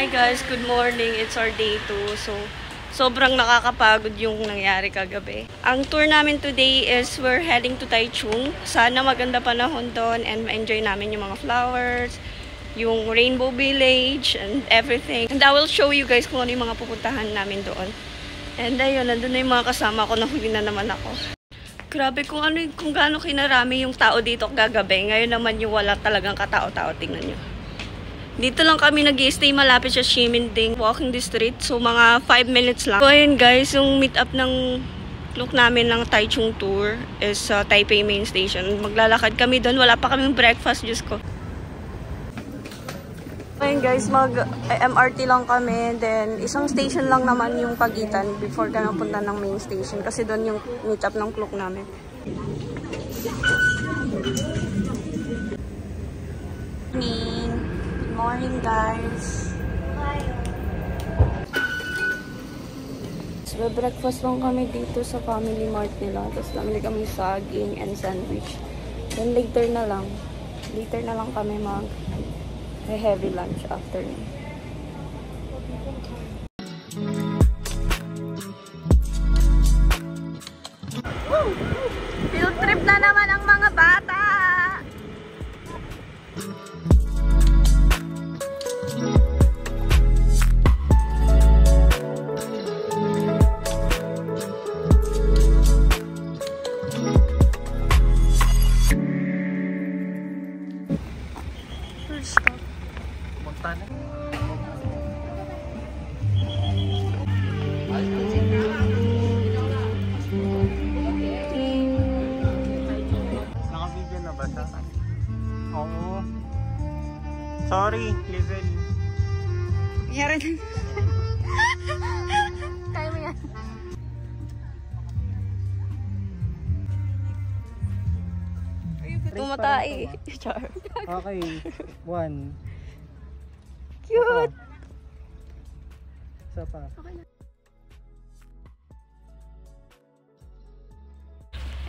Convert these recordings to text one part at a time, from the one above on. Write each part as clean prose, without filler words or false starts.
Hi guys, good morning. It's our day 2. So, sobrang nakakapagod yung nangyari kagabi. Ang tour namin today is we're heading to Taichung. Sana maganda panahon doon and ma-enjoy namin yung mga flowers, yung Rainbow Village, and everything. And I will show you guys kung ano yung mga pupuntahan namin doon. And ayun, nandun na yung mga kasama ko, nahuli na naman ako. Grabe kung gaano kinarami yung tao dito kagabi. Ngayon naman yung wala talagang katao-tao. Tingnan nyo. Dito lang kami nag-i-stay malapit sa Ximending, walking the street. So, mga 5 minutes lang. So, ayun guys, yung meet up ng look namin ng Taichung tour is Taipei Main Station. Maglalakad kami doon. Wala pa kaming breakfast, Diyos ko. Ayun guys, mag-MRT lang kami. Then, isang station lang naman yung pagitan before ka napunta ng main station. Kasi doon yung meet up ng look namin. Morning guys. So, breakfast lang kami dito sa Family Mart nila. Tapos namili kami saging and sandwich. Then later na lang kami heavy lunch afternoon. Field trip na naman ang mga bata. Naka-video na ba siya? Oo. Sorry, level. Yara na. Kaya mo yan. Tumatay. Char. Okay. 1. Cute. Isa pa. Okay na.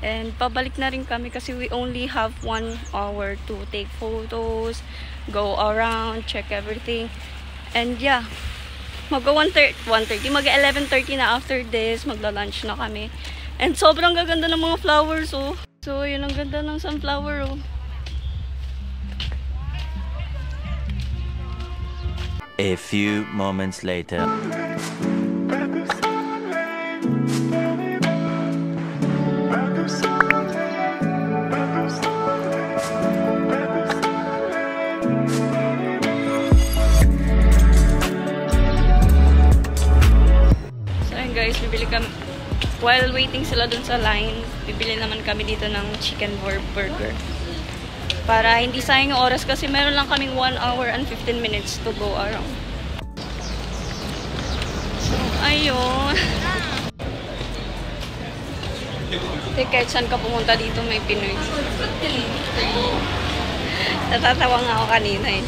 And pabalik na rin kami kasi we only have 1 hour to take photos, go around, check everything. And yeah, mag-1:30, mag-11:30 na after this, magla-lunch na kami. And sobrang gaganda ng mga flowers, oh. So, yun ang ganda ng sunflower, oh. A few moments later. Guys, bibili kami while waiting sila dun sa line, bibili naman kami dito ng chicken burger para hindi sayang yung oras kasi meron lang kaming 1 hour and 15 minutes to go around. So, ayun. Kahit saan ka pumunta dito may Pinoy. Natatawa nga ako kanina eh.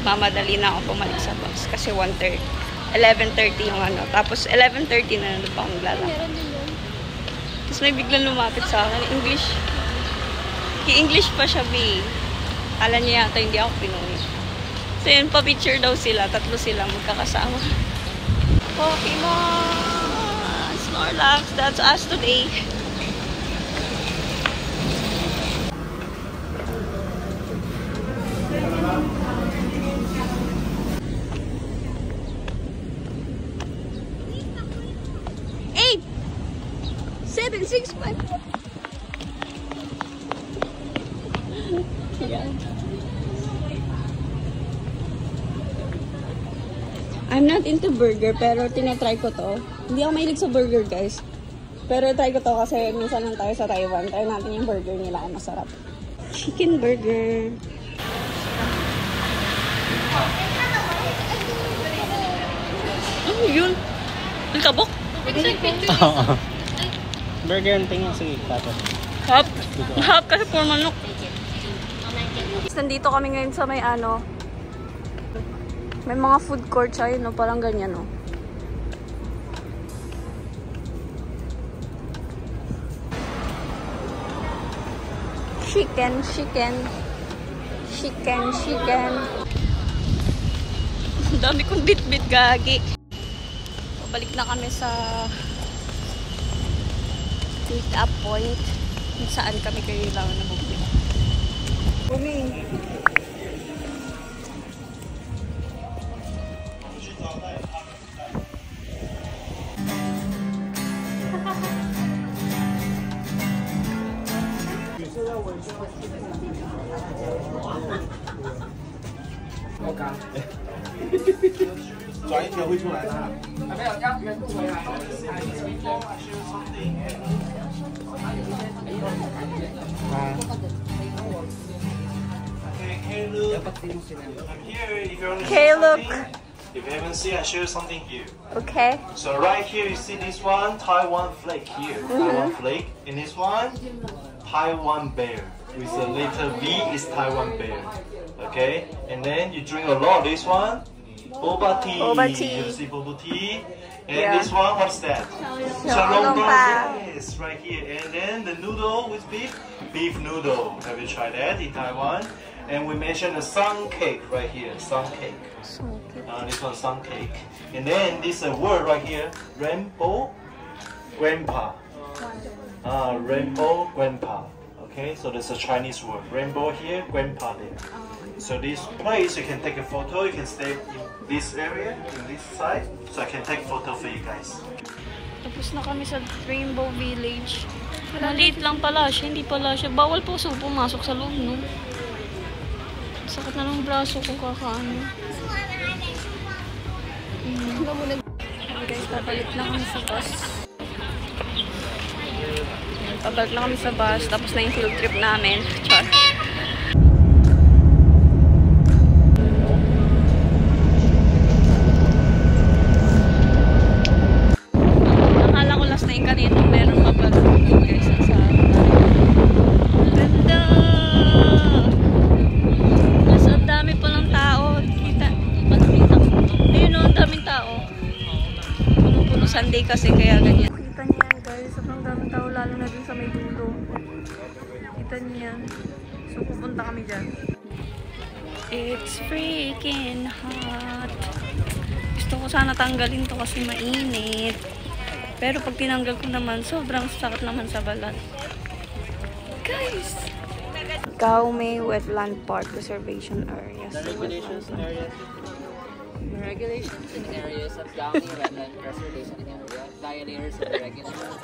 Mamadali na ako pumalik sa bus kasi 11:30 yung ano. Tapos 11:30 na nandun pa akong maglalakad. Tapos may biglang lumapit sa akin. English pa siya, B. Kala niya yata hindi ako Pinoy. So yun, pa-picture daw sila. 3 sila magkakasama. Pokemon! Snorlax! That's us today. I'm not into burger, pero tinatry ko to. Hindi ako mahilig sa burger, guys. Pero try ko to kasi minsan lang tayo sa Taiwan. Try natin yung burger nila kung masarap. Chicken burger. Ano yun? Alkabok? Burger ang tingin. Sige, tapos. Hap kasi for manok. Nandito kami ngayon sa may ano. May mga food court siya yun, no? Parang ganyan, no? Chicken. Ang dami kong bit-bit, gagi. Balik na kami sa meet-up point kung saan kami kailangan na bumili. Okay, look. If you haven't seen, I show you something here. Okay. So right here, you see this one, Taiwan flag here. Taiwan flag. And this one, Taiwan bear. With the letter V is Taiwan bear. Okay? And then you drink a lot of this one, boba tea. Boba tea. You see boba tea. And Yeah. this one, what's that? Xiaolongbao. Yes, right here. And then the noodle with beef, beef noodle. Have you tried that in Taiwan? And we mentioned the sun cake right here, sun cake. This one sun cake. And then this word right here, rainbow grandpa. Rainbow grandpa. Okay, so that's a Chinese word. Rainbow here, grandpa there. So this place you can take a photo. You can stay in this area, in this side. So I can take photo for you guys. Tapos na kami sa Rainbow Village. Maliit lang pala siya, hindi pala siya. Bawal po sa pumasok sa loob, no? Sakit na ng braso ko kakaano. Guys, pabalik na kami sa bus. Pabalik na kami sa bus, tapos na yung field trip namin. Char. Nakala ko last na yung kanina, meron pa pala. Guys, sa ganda! Mas ang dami pa ng tao. Kita, ayun o, ang daming tao. Puno-puno Sunday kasi, kaya ganyan. Kita niyo yan guys, sobrang daming tao, lalo na dun sa may dulo. Kita niyo yan. So pupunta kami dyan. It's freaking hot. Gusto ko sana tanggalin to kasi mainit. Pero pag tinanggal ko naman, sobrang sakit naman sa balat. Guys! Gaume Wetland Park Reservation Area. Regulations in areas. The regulations in areas of Gaume Wetland Reservation Area, violators of the regulations.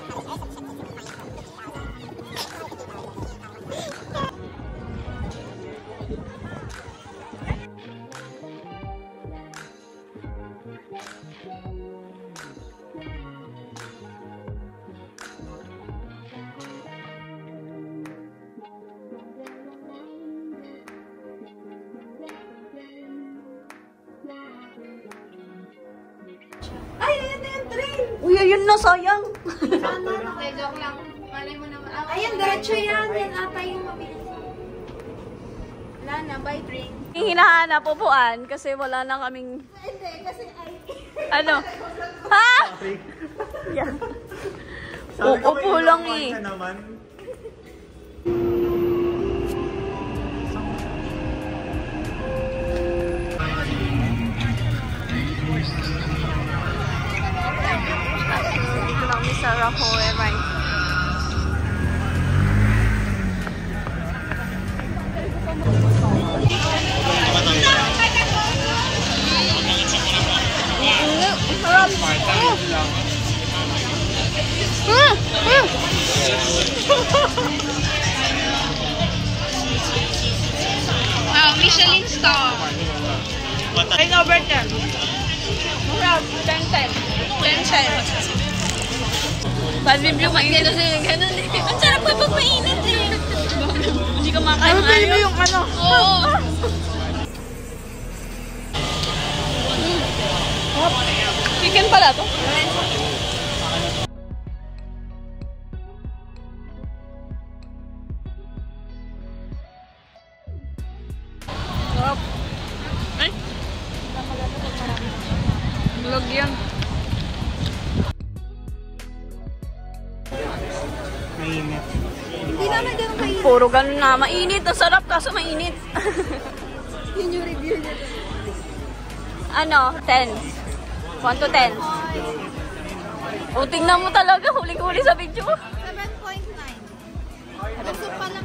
Uy, ayun na, sayang! Okay, joke lang. Malay mo naman. Ayan, diretso yan. Yan ata yung mabilis. Wala na, bye drink. Yung hinahanap, upuan, kasi wala na kaming... Hindi, kasi ay... Ano? Ha? Yeah. Uupo lang eh. Dito lang kami sa Rahoe, right? Wow, Michelin star. Ay, over 10. Mura, 10-10. 10-10. Pag-review ka hindi kasi ganun eh. Ang sarap pa pag mainit eh. Hindi ka makain mo yung ano. Oo. Chicken pala to. Sarap. Ay. Vlog yan. Mainit. Hindi naman ganun kayo. Puro ganun na. Mainit. Ang sarap kaso mainit. Yun yung review nito. ano, 10. 1 to 10. O, tingnan mo talaga. Huling-huli sa video. 7.9. Gusto pa lang.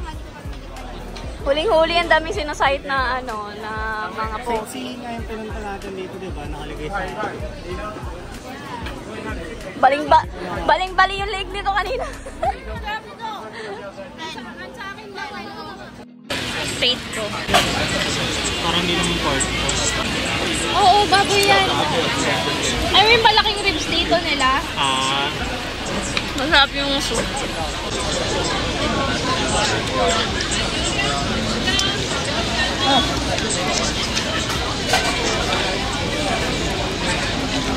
Huling-huli, ang daming sinasite na, ano, na mga post. Sexy nga yung pinunta natin dito, diba? Nakalagay sa Baling-bali yung leg nito kanina. Straight ko. Parang hindi naman pork. Oo, baboy yan. I mean, malaking ribs dito nila. Masarap yung soup.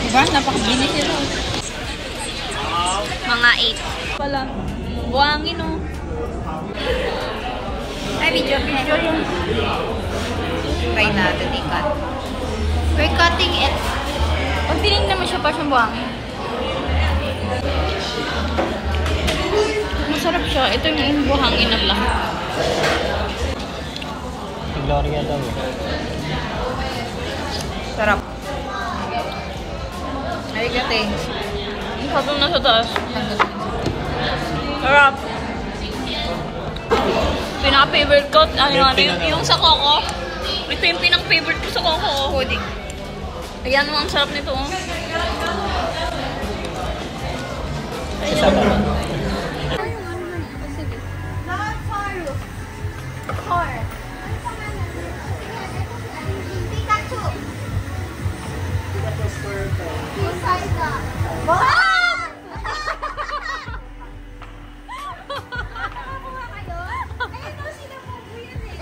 Diba? Napakabinis ito. Mga 8. Pala. Buhangin, oh. Ay, video yung... Try natin i-cut. We're cutting it. Pag tinignan mo siya pa siyang buhangin. Masarap siya. Ito yung buhangin ng lahat. Gloria daw. Sarap. Ay, gating. Ang sarap na sa taas. Sarap. Pinaka-favorite ko, yung sa Coco. Ito yung pinaka-favorite ko sa Coco. Pudding. Ayan mo, ang sarap nito.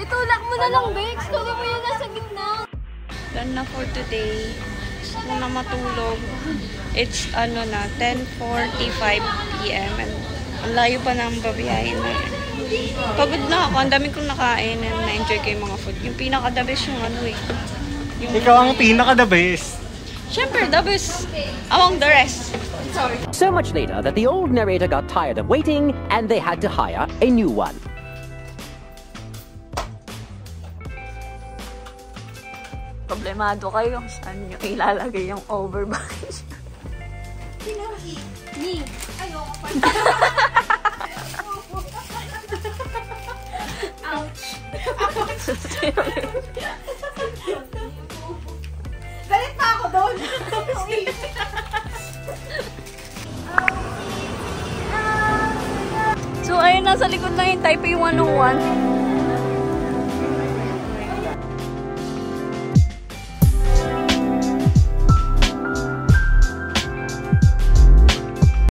Itulak mo na lang, Bex. Kunin mo yun nasa gitna. Done na for today. Gusto na matulog. It's ano na, 10:45 PM. And ang layo pa ng babiyahin na. Pagod na ako. Ang dami kong nakain and na-enjoy ko yung mga food. Yung pinaka-the best yung ano eh. Ikaw ang pinaka-the best. Siyempre, the best among the rest. So much later that the old narrator got tired of waiting and they had to hire a new one. Problemado kayo kung saan nyo ilalagay yung overbite. Ni. Ayoko pa. Ouch. Galit pa ako doon. So, ayun, nasa likod na yung Taipei 101.